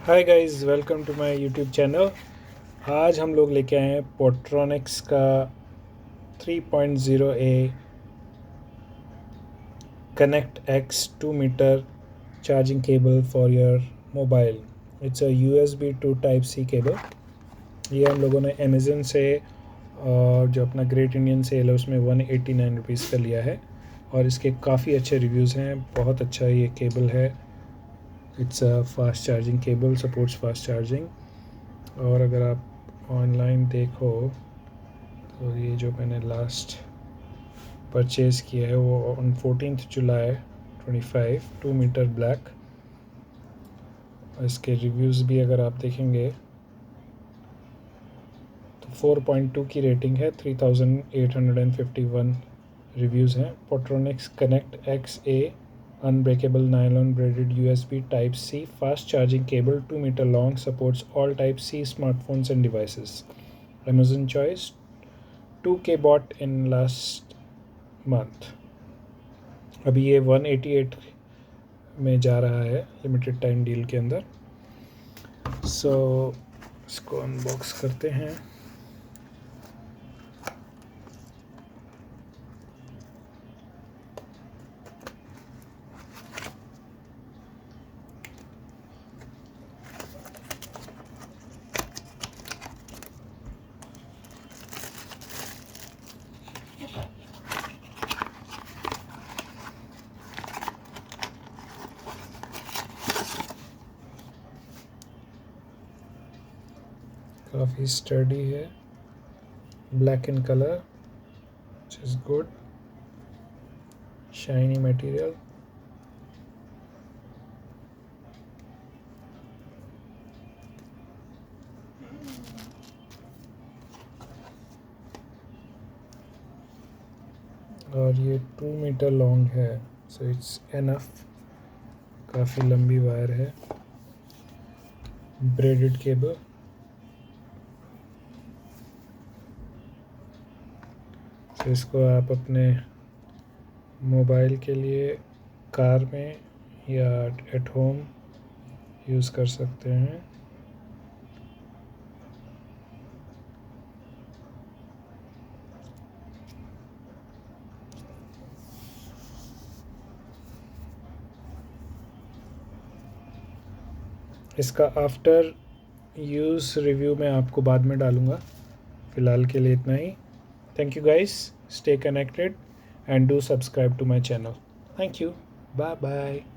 Hi guys, welcome to my YouTube channel. आज हम लोग लेके आए हैं पोट्रॉनिक्स का 3.0A connect X 2 metre charging cable for your mobile. It's a USB to type C cable. ये हम लोगों ने अमेज़न से जो अपना ग्रेट इंडियन सेल है उसमें 189 रुपीज़ का लिया है और इसके काफ़ी अच्छे रिव्यूज़ हैं। बहुत अच्छा ये केबल है। It's a fast charging cable, supports fast charging. और अगर आप ऑनलाइन देखो तो ये जो मैंने लास्ट परचेज़ किया है वो ऑन 14 जुलाई 25 2 मीटर ब्लैक। इसके रिव्यूज़ भी अगर आप देखेंगे तो 4.2 की रेटिंग है, 3851 रिव्यूज़ हैं। Portronics connect X a unbreakable nylon braided USB type C fast charging cable 2 metre long, supports all type C smartphones and devices. Amazon choice 2K bought in last month। अभी ये 188 में जा रहा है limited time deal के अंदर। सो इसको unbox करते हैं। काफ़ी स्टडी है, black in colour, which is good, shiny material। और ये 2 मीटर लॉन्ग है, सो इट्स एनफ। काफ़ी लंबी वायर है, ब्रेडेड केबल। तो इसको आप अपने मोबाइल के लिए कार में या एट होम यूज़ कर सकते हैं। इसका आफ्टर यूज़ रिव्यू मैं आपको बाद में डालूँगा। फ़िलहाल के लिए इतना ही। Thank you guys, stay connected and do subscribe to my channel. Thank you. Bye bye.